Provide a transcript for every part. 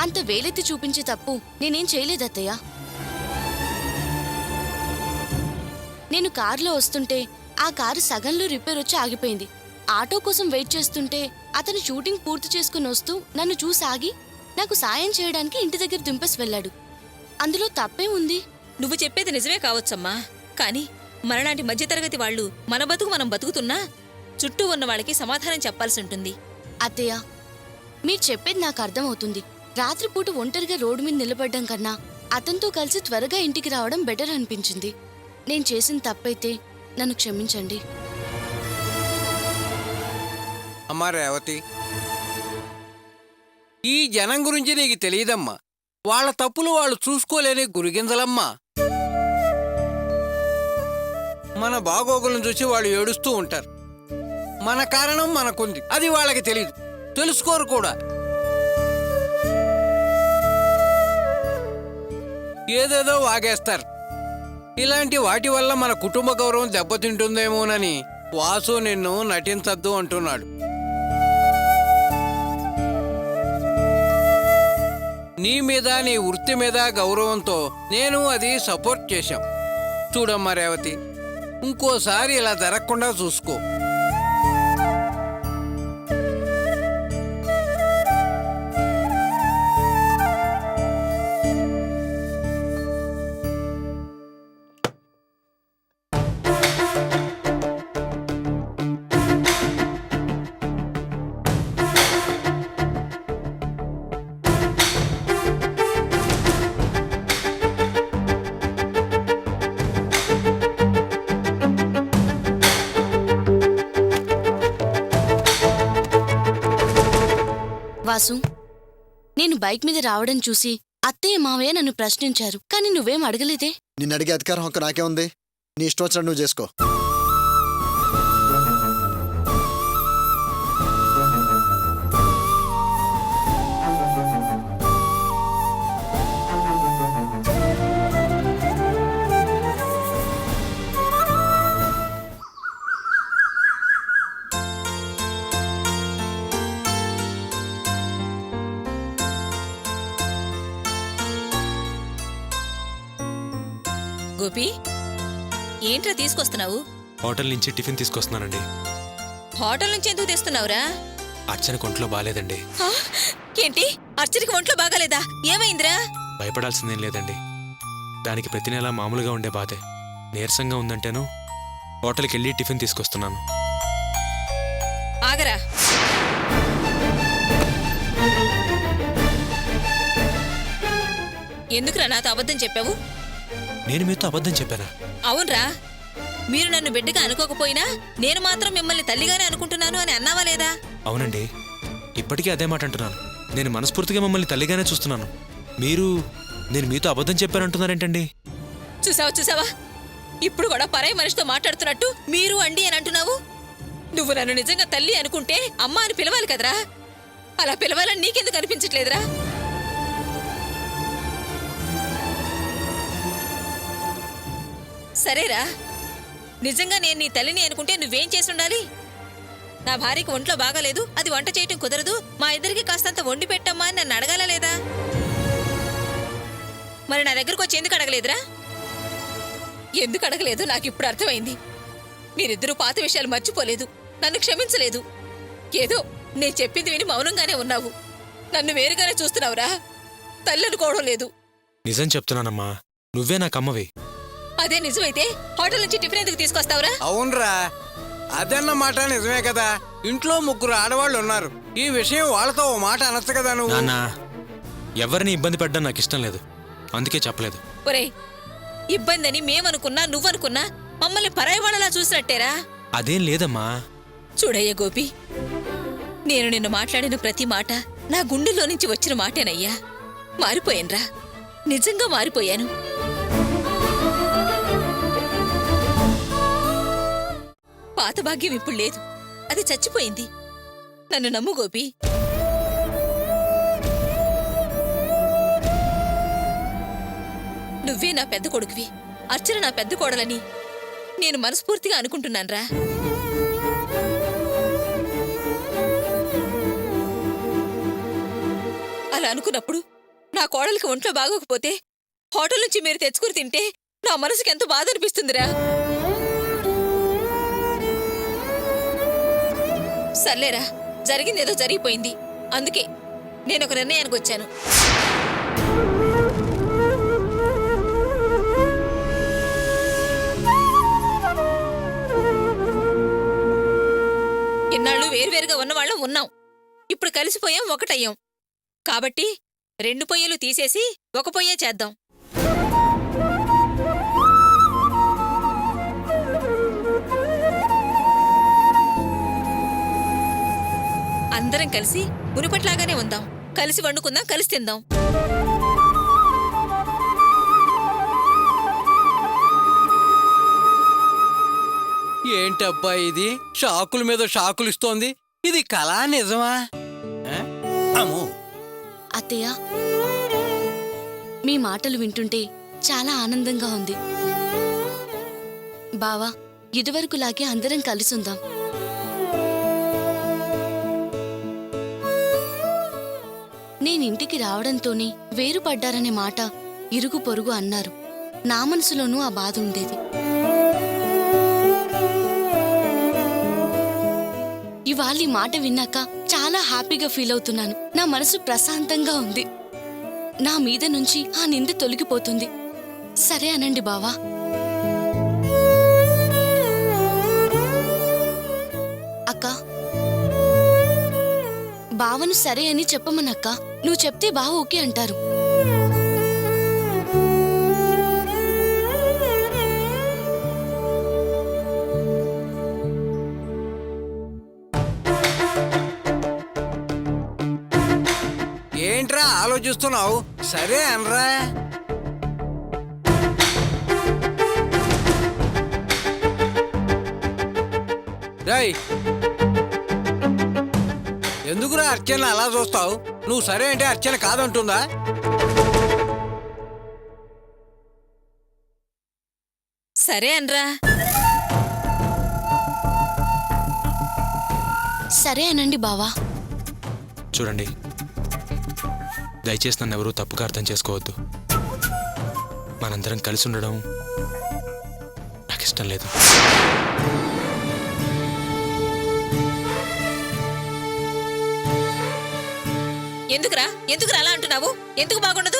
అంత వేలెత్తి చూపించే తప్పు నేనేం చేయలేదత్తయ్య. నేను కారులో వస్తుంటే ఆ కారు సగంలో రిపేర్ వచ్చి ఆగిపోయింది. ఆటో కోసం వెయిట్ చేస్తుంటే అతను షూటింగ్ పూర్తి చేసుకుని వస్తూ నన్ను చూసి ఆగి నాకు సాయం చేయడానికి ఇంటి దగ్గర దింపేసి వెళ్ళాడు. అందులో తప్పే ఉంది? నువ్వు చెప్పేది నిజమే కావచ్చమ్మా, కానీ మనలాంటి మధ్యతరగతి వాళ్ళు మన బతుకు మనం బతుకుతున్నా చుట్టూ ఉన్న వాళ్ళకి సమాధానం చెప్పాల్సి ఉంటుంది. అత్తయ్య, మీరు చెప్పేది నాకు అర్థమవుతుంది. రాత్రిపూట ఒంటరిగా రోడ్డు మీద నిలబడ్డం కన్నా అతనితో కలిసి త్వరగా ఇంటికి రావడం బెటర్ అనిపించింది. నేను చేసిన తప్పైతే నన్ను క్షమించండి. అమ్మా రేవతి, ఈ జనం గురించి నీకు తెలియదమ్మా. వాళ్ళ తప్పులు వాళ్ళు చూసుకోలేని గురిగింజలమ్మా. మన బాగోగులను చూసి వాళ్ళు ఏడుస్తూ ఉంటారు. మన కారణం మనకుంది, అది వాళ్ళకి తెలియదు, తెలుసుకోరు కూడా. ఏదేదో వాగేస్తారు. ఇలాంటి వాటి వల్ల మన కుటుంబ గౌరవం దెబ్బతింటుందేమోనని వాసు నిన్ను నటించద్దు అంటున్నాడు. నీ మీద నీ వృత్తి మీద గౌరవంతో నేను అది సపోర్ట్ చేశాం. చూడమ్మా రేవతి, ఇంకోసారి ఇలా జరగకుండా చూసుకో. వాసు, నేను బైక్ మీద రావడం చూసి అత్తయ్య మావయ్య నన్ను ప్రశ్నించారు, కానీ నువ్వేం అడగలేదే. నిన్ను అడిగే అధికారం హక్కు నాకే ఉంది. నీ ఇష్టం వచ్చినట్టు నువ్వు చేసుకో. గోపి, ఏంట్రా తీసుకొస్తున్నావు? హోటల్ నుంచి టిఫిన్ తీసుకొస్తున్నానండి. హోటల్ నుంచి ఎందుకు తెస్తున్నావురా? అర్చన ఒంట్లో బాగాలేదండి. ఏంటి, అర్చనకి ఒంట్లో బాగాలేదా? ఏమైందిరా? భయపడాల్సిందేం లేదండి. దానికి ప్రతి నెలా మామూలుగా ఉండే బాధే. నీరసంగా ఉందంటేను హోటల్కి వెళ్ళి టిఫిన్ తీసుకొస్తున్నాను. ఆగరా, ఎందుకురా నాతో అబద్ధం చెప్పావు? నేను మీతో అబద్ధం చెప్పానా? అవునరా, మీరు నన్ను బిడ్డగా అనుకోకపోయినా నేను మాత్రం మిమ్మల్ని తల్లిగానే అనుకుంటున్నాను అని అన్నావా లేదా? అవునండి, ఇప్పటికీ అదే మాట అంటున్నాను. నేను మనస్ఫూర్తిగా మమ్మల్ని తల్లిగానే చూస్తున్నాను. నేను మీతో అబద్ధం చెప్పానంటున్నారేంటండి? చూసావా, ఇప్పుడు కూడా పరాయి మనిషితో మాట్లాడుతున్నట్టు మీరు అండి అని అంటున్నావు. నువ్వు నన్ను నిజంగా తల్లి అనుకుంటే అమ్మ అని పిలవాలి కదరా. అలా పిలవాలని నీకెందుకు అనిపించట్లేదురా? సరేరా, నిజంగా నేను నీ తల్లిని అనుకుంటే నువ్వేం చేసి ఉండాలి? నా భార్యకి ఒంట్లో బాగాలేదు, అది వంట చేయటం కుదరదు, మా ఇద్దరికి కాస్తంత వండి పెట్టమ్మా అని నన్ను అడగాలా లేదా? మరి నా దగ్గరకు వచ్చి ఎందుకు అడగలేదురా? ఎందుకు అడగలేదు నాకు ఇప్పుడు అర్థమైంది. మీరిద్దరూ పాత విషయాలు మర్చిపోలేదు, నన్ను క్షమించలేదు. ఏదో నేను చెప్పింది విని మౌనంగానే ఉన్నావు. నన్ను వేరుగానే చూస్తున్నావురా, తల్లి అనుకోవడం లేదు. నిజం చెప్తున్నానమ్మా, నువ్వే నాకమ్మవి. అదే నిజమైతే హోటల్ నుంచి టిఫిన్ ఎందుకు తీసుకొస్తావురా? అవునరా, అదన్నమాట నిజమే కదా. ఇంట్లో 3 ఆడవాళ్ళు ఉన్నారు. ఈ విషయం వాళ్ళతో ఓ మాట అనొచ్చు కదా నువ్వు. నాన్నా, ఎవరిని ఇబ్బంది పెట్టడం నాకు ఇష్టం లేదు, అందుకే చెప్పలేదు. ఒరేయ్, ఇబ్బంది అని మేమనుకున్నా నువ్వనుకున్నా మమ్మల్ని పరాయి వాళ్ళలా చూసినట్టేరా? అదేం లేదమ్మా. చూడయ్య గోపి, నేను నిన్ను మాట్లాడిన ప్రతి మాట నా గుండెల్లో నుంచి వచ్చిన మాటేనయ్యా. మారిపోయానురా, నిజంగా మారిపోయాను. పాత భాగ్యం ఇప్పుడు లేదు, అది చచ్చిపోయింది. నన్ను నమ్ము గోపి. నువ్వే నా పెద్ద కొడుకువి, అర్చన నా పెద్ద కోడలని నేను మనస్ఫూర్తిగా అనుకుంటున్నాన్రా. అలా అనుకున్నప్పుడు నా కోడలికి ఒంట్లో బాగోకపోతే హోటల్ నుంచి మీరు తెచ్చుకుని తింటే నా మనసుకి ఎంత బాధ అనిపిస్తుందిరా. సర్లేరా, జరిగిందేదో జరిగిపోయింది. అందుకే నేను ఒక నిర్ణయానికి వచ్చాను. ఇన్నాళ్ళు వేరువేరుగా ఉన్నవాళ్ళం ఉన్నాం. ఇప్పుడు కలిసిపోయాం, ఒకటయ్యాం. కాబట్టి 2 పొయ్యలు తీసేసి ఒక పొయ్యే చేద్దాం. అందరం కలిసి మునుపట్లాగానే ఉందాం. కలిసి వండుకుందాం, కలిసి తిందాం. ఏంటబ్బా ఇది షాకుల మీద షాకులు ఇస్తోంది? ఇది కళా నిజమా? అమ్మో, అత్తయ్య, మీ మాటలు వింటుంటే చాలా ఆనందంగా ఉంది. బావా, ఇదివరకులాగే అందరం కలిసుందాం. నేనింటికి రావడంతోనే వేరుపడ్డారనే మాట ఇరుగు పొరుగు అన్నారు. నా మనసులోనూ ఆ బాధ ఉండేది. ఇవాళ ఈ మాట విన్నాక చాలా హ్యాపీగా ఫీల్ అవుతున్నాను. నా మనసు ప్రశాంతంగా ఉంది. నా మీద నుంచి ఆ నింద తొలగిపోతుంది. సరే అనండి బావా. అక్క, బావను సరే అని చెప్పమనక్క. నువ్వు చెప్తే బావ ఓకే అంటారు. ఏంట్రా ఆలోచిస్తున్నావు? సరే అనరా. రాయ్, ఎందుకురా అర్చన అలా చూస్తావు? నువ్వు సరే అంటే అర్చన కాదంటుందా? సరే అనరా. సరే అనండి బావా. చూడండి, దయచేసి నన్ను ఎవరూ తప్పుగా అర్థం చేసుకోవద్దు. మనందరం కలిసి ఉండడం నాకు ఇష్టం లేదు. ఎందుకురా అలా అంటున్నావు? ఎందుకు బాగుండదు?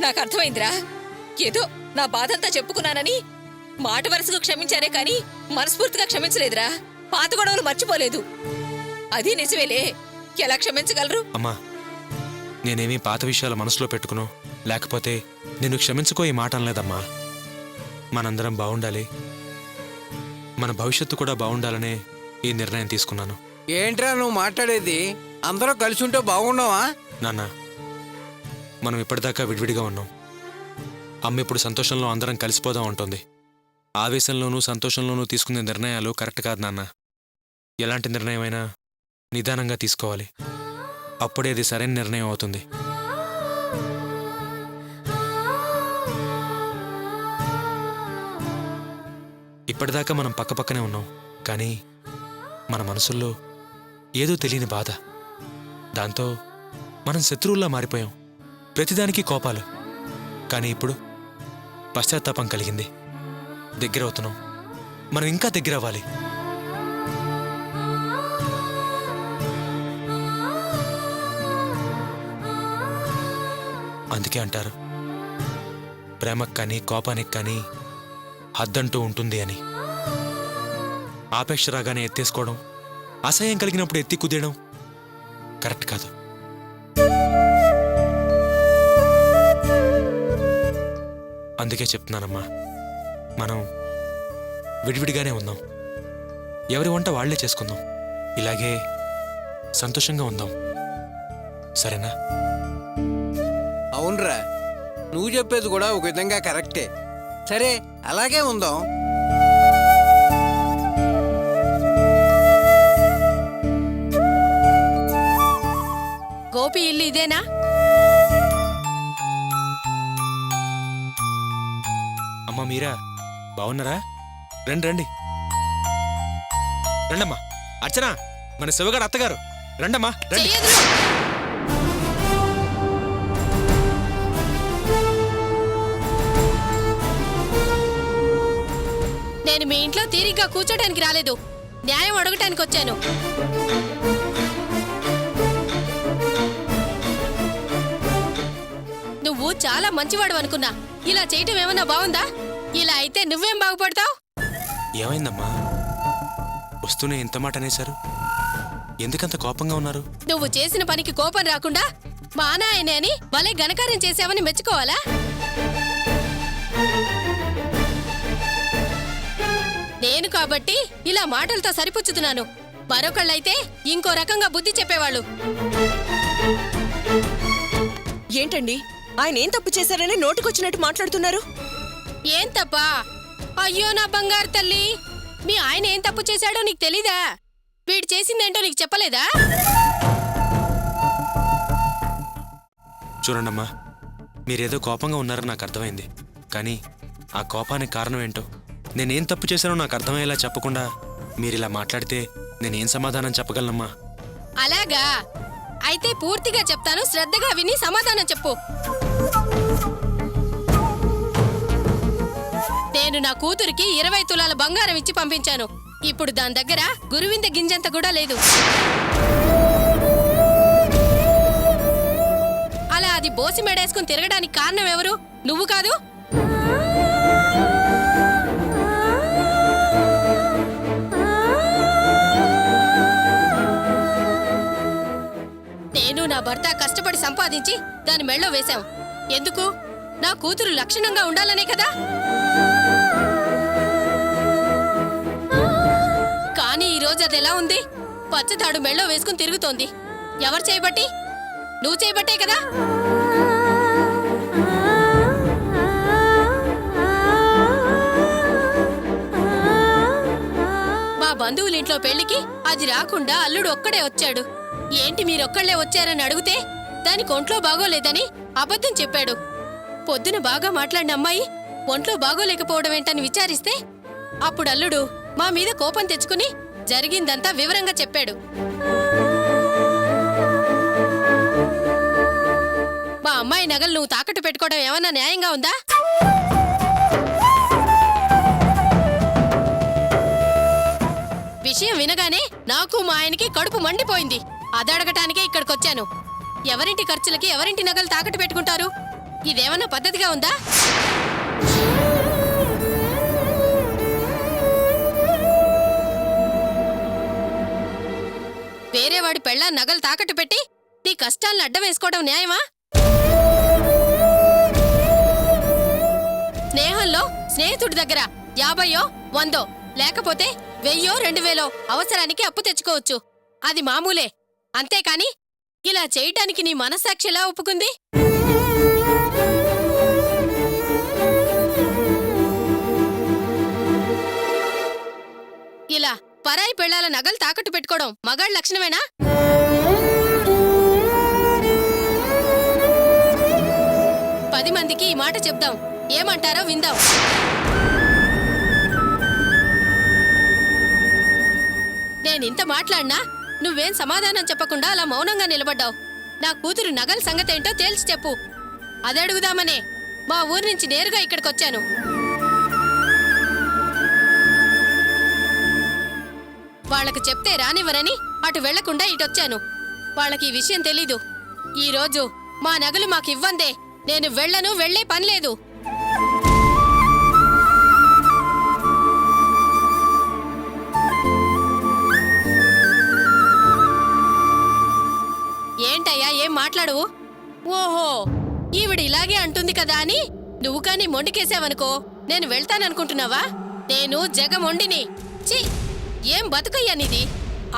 నాకు అర్థమైందిరా. ఏదో నా బాధంతా చెప్పుకున్నానని మాట వరుసకు క్షమించారే కాని మనస్ఫూర్తిగా క్షమించలేదురా. పాత గొడవలు మర్చిపోలేదు. అది నిజమేలే. ఎలా క్షమించగలరు? అమ్మా, నేనేమీ పాత విషయాలు మనసులో పెట్టుకును, లేకపోతే నేను క్షమించుకో ఈ మాట అనలేదమ్మా. మనందరం బాగుండాలి, మన భవిష్యత్తు కూడా బాగుండాలనే ఈ నిర్ణయం తీసుకున్నాను. ఏంట్రా నువ్వు మాట్లాడేది? అందరూ కలిసి ఉంటే బాగుండవా? నాన్న, మనం ఇప్పటిదాకా విడివిడిగా ఉన్నాం. అమ్మ ఇప్పుడు సంతోషంలో అందరం కలిసిపోదాం ఉంటుంది. ఆవేశంలోనూ సంతోషంలోనూ తీసుకునే నిర్ణయాలు కరెక్ట్ కాదు నాన్న. ఎలాంటి నిర్ణయమైనా నిదానంగా తీసుకోవాలి. అప్పుడే అది సరైన నిర్ణయం అవుతుంది. ఇప్పటిదాకా మనం పక్కపక్కనే ఉన్నాం, కానీ మన మనసుల్లో ఏదో తెలియని బాధ. దాంతో మనం శత్రువుల్లా మారిపోయాం. ప్రతిదానికి కోపాలు. కానీ ఇప్పుడు పశ్చాత్తాపం కలిగింది. దగ్గర అవుతున్నాం. మనం ఇంకా దగ్గర అవ్వాలి. అందుకే అంటారు, ప్రేమకు కానీ కోపానికి కానీ హద్దంటూ ఉంటుంది అని. ఆపేక్ష రాగానే ఎత్తేసుకోవడం, అసహ్యం కలిగినప్పుడు ఎత్తి కుదేయడం కరెక్ట్ కాదు. అందుకే చెప్తున్నానమ్మా, మనం విడివిడిగానే ఉందాం. ఎవరి వంట వాళ్లే చేసుకుందాం. ఇలాగే సంతోషంగా ఉందాం. సరేనా? అవునరా, నువ్వు చెప్పేది కూడా ఒక విధంగా కరెక్టే. సరే, అలాగే ఉందాం. గోపి ఇల్లు ఇదేనా? అమ్మా మీరా, బాగున్నారా? రండి రండి. రండమ్మా. అర్చన, మన శివగాడు అత్తగారు. రండమ్మా రండి. చెయ్యదులు. నేను మీ ఇంట్లో తీరిగ్గా కూర్చోడానికి రాలేదు, న్యాయం అడగటానికి వచ్చాను. నువ్వు చాలా మంచివాడు అనుకున్నా, ఇలా చేయటం ఏమన్నా బాగుందా? ఇలా అయితే నువ్వేం బాగుపడతావు? ఏమైందమ్మా? వస్తూనే ఇంత మాట అనేశారు, ఎందుకంత కోపంగా ఉన్నారు? నువ్వు చేసిన పనికి కోపం రాకుండా మా నాయనే అని భలే ఘనకార్యం చేసావని మెచ్చుకోవాలా? నేను కాబట్టి ఇలా మాటలతో సరిపుచ్చుతున్నాను, మరొకళ్ళైతే ఇంకో రకంగా బుద్ధి చెప్పేవాళ్ళు. ఏంటండి ఆయన ఏం తప్పు చేశారని నోటికొచ్చినట్టు మాట్లాడుతున్నారు? ఏం తప్పా? అయ్యో నా బంగారు తల్లి, మీ ఆయన ఏం తప్పు చేశాడో నీకు తెలీదా? వీడు చేసిందేంటో నీకు చెప్పలేదా? చూడండమ్మా, మీరేదో కోపంగా ఉన్నారని నాకు అర్థమైంది, కానీ ఆ కోపానికి కారణం ఏంటో, నేనేం తప్పు చేశానో నాకు అర్థమయ్యేలా చెప్పకుండా మీరిలా మాట్లాడితే నేనేం సమాధానం చెప్పగలనమ్మా? అలాగా? అయితే పూర్తిగా చెప్తాను, శ్రద్ధగా విని సమాధానం చెప్పు. నేను నా కూతురికి 20 తులాల బంగారం ఇచ్చి పంపించాను. ఇప్పుడు దాని దగ్గర గురువింద గింజంత కూడా లేదు. అలా అది బోసి మెడేసుకుని తిరగడానికి కారణం ఎవరు? నువ్వు కాదు? నేను నా భర్త కష్టపడి సంపాదించి దాని మెళ్ళో వేశాం. ఎందుకు? నా కూతురు లక్షణంగా ఉండాలనే కదా. కానీ ఈ రోజు అది ఎలా ఉంది? పచ్చతాడు మెళ్ళో వేసుకుని తిరుగుతోంది. ఎవరు చేయబట్టి? నువ్వు చేయబట్టే కదా. మా బంధువులింట్లో పెళ్లికి అది రాకుండా అల్లుడు ఒక్కడే వచ్చాడు. ఏంటి మీరొక్కళ్లే వచ్చారని అడిగితే దానికి ఒంట్లో బాగోలేదని అబద్ధం చెప్పాడు. పొద్దున బాగా మాట్లాడిన అమ్మాయి ఒంట్లో బాగోలేకపోవడం ఏంటని విచారిస్తే అప్పుడు అల్లుడు మా మీద కోపం తెచ్చుకుని జరిగిందంతా వివరంగా చెప్పాడు. మా అమ్మాయి నగలు నువ్వు తాకట్టు పెట్టుకోవడం ఏమన్నా న్యాయంగా ఉందా? విషయం వినగానే నాకు మా ఆయనకి కడుపు మండిపోయింది. అదడగటానికే ఇక్కడికొచ్చాను. ఎవరింటి ఖర్చులకి ఎవరింటి నగలు తాకట్టు పెట్టుకుంటారు? ఇదేమన్నా పద్ధతిగా ఉందా? వేరేవాడి పెళ్ళ నగలు తాకట్టు పెట్టి నీ కష్టాలను అడ్డం వేసుకోవడం న్యాయమా? స్నేహంలో స్నేహితుడి దగ్గర 50 100 లేకపోతే 1000 2000 అవసరానికి అప్పు తెచ్చుకోవచ్చు. అది మామూలే. అంతేకాని ఇలా చేయటానికి నీ మనస్సాక్షి ఎలా ఒప్పుకుంది? ఇలా పరాయి పెళ్ళాల నగలు తాకట్టు పెట్టుకోవడం మగాళ్ళ లక్షణమేనా? పది మందికి ఈ మాట చెప్దాం, ఏమంటారో విందాం. నేనింత మాట్లాడినా నువ్వేం సమాధానం చెప్పకుండా అలా మౌనంగా నిలబడ్డావు. నా కూతురు నగల సంగతేంటో తేల్చి చెప్పు. అదడుగుదామనే మా ఊరి నుంచి నేరుగా ఇక్కడికొచ్చాను. వాళ్ళకు చెప్తే రానివ్వరని అటు వెళ్లకుండా ఇటొచ్చాను. వాళ్ళకి ఈ విషయం తెలీదు. ఈరోజు మా నగలు మాకివ్వందే నేను వెళ్లే పనిలేదు. ఏంటయ్యా ఏం మాట్లాడవు? ఓహో, ఈవిడ ఇలాగే అంటుంది కదా అని నువ్వు కానీ మొండికేసావనుకో నేను వెళ్తాననుకుంటున్నావా? నేను జగమొండిని. ఛీ, ఏం బతుకయ్యా నీది?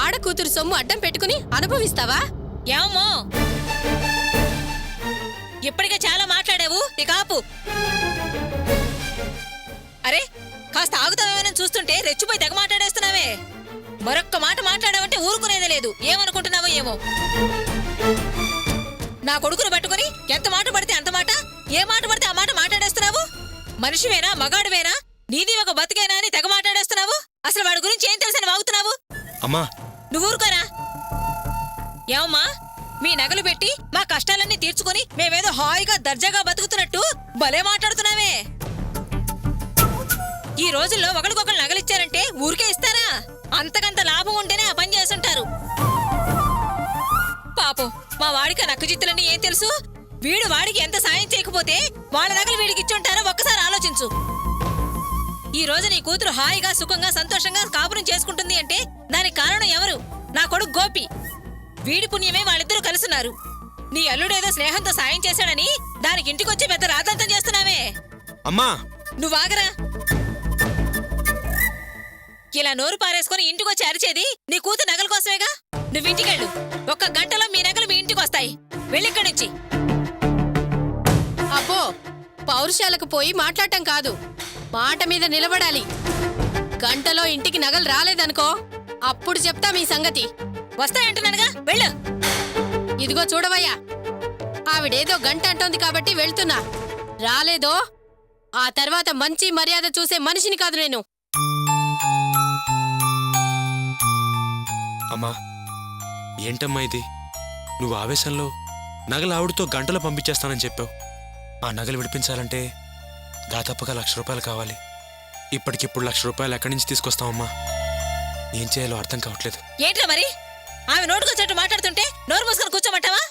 ఆడకూతురు సొమ్ము అడ్డం పెట్టుకుని అనుభవిస్తావా? ఏమో, ఇప్పటికే చాలా మాట్లాడావు, ఇక ఆపు. అరే, కాస్త ఆగుతావేమని చూస్తుంటే రెచ్చిపోయి తెగ మాట్లాడేస్తున్నావే. మరొక్క మాట మాట్లాడావంటే ఊరుకునేదే లేదు. ఏమనుకుంటున్నావో ఏమో. నా కొడుకును పట్టుకుని ఎంత మాట పడితే అంత మాట, ఏ మాట పడితే ఆ మాట మాట్లాడేస్తున్నావు. మనిషివేనా, మగాడివేనా, నీది ఒక బతికేనా అని తెగ మాట్లాడేస్తున్నావు. అసలు వాడి గురించి ఏం తెలుసని వాగుతున్నావు? అమ్మా, నువ్వు ఊరుకోరా. ఏమమ్మా మీ నగలు పెట్టి మా కష్టాలన్నీ తీర్చుకొని మేమేదో హాయిగా దర్జాగా బతుకుతున్నట్టు భలే మాట్లాడుతున్నావే. ఈ రోజుల్లో ఒకరికొకరు నగలిచ్చారంటే ఊరికే ఇస్తారా? అంతకంత లాభం ఉంటేనే ఆ పని చేసుంటారు. పాపం మా వాడికి ఆ నక్కజిత్తులన్నీ ఏం తెలుసు? వీడు వాడికి ఎంత సాయం చేయకపోతే వాళ్ళ నగలు వీడికి ఇచ్చుంటారో ఒక్కసారి ఆలోచించు. ఈ రోజు నీ కూతురు హాయిగా సుఖంగా సంతోషంగా కాపురం చేసుకుంటుంది అంటే దానికి కారణం ఎవరు? నా కొడుకు గోపి. వీడి పుణ్యమే వాళ్ళిద్దరూ కలుసున్నారు. నీ అల్లుడేదో స్నేహంతో సాయం చేశాడని దానికి ఇంటికొచ్చి పెద్ద రాద్ధాంతం చేస్తున్నావే. అమ్మా నువ్వాగరా. ఇలా నోరు పారేసుకుని ఇంటికొచ్చి అరిచేది నీ కూతురు నగల కోసమేగా. నువ్వింటికెళ్ళు. 1 గంటలో మీ నగలు మీ ఇంటికి వస్తాయి. వెళ్ళిక్కడి నుంచి. అబ్బో, పౌరుషాలకు పోయి మాట్లాడటం కాదు, మాట మీద నిలబడాలి. గంటలో ఇంటికి నగలు రాలేదనుకో, అప్పుడు చెప్తా మీ సంగతి. వస్తాయంటున్నానుగా, వెళ్ళు. ఇదిగో చూడవయ్యా, ఆవిడేదో గంట అంటోంది కాబట్టి వెళ్తున్నా. రాలేదో ఆ తర్వాత మంచి మర్యాద చూసే మనిషిని కాదు నేను. అమ్మా ఏంటమ్మా ఇది? నువ్వు ఆవేశంలో నగలు ఆవిడతో గంటలో పంపించేస్తానని చెప్పావు. ఆ నగలు విడిపించాలంటే దాదాపుగా ₹1,00,000 కావాలి. ఇప్పటికిప్పుడు ₹1,00,000 ఎక్కడి నుంచి తీసుకొస్తావమ్మా? ఏం చేయాలో అర్థం కావట్లేదు. ఏంట్రా మరి? ఆమె నోటుకొచ్చేట్టు మాట్లాడుతుంటే నోరు మూసుకొని కూర్చోమంటావా?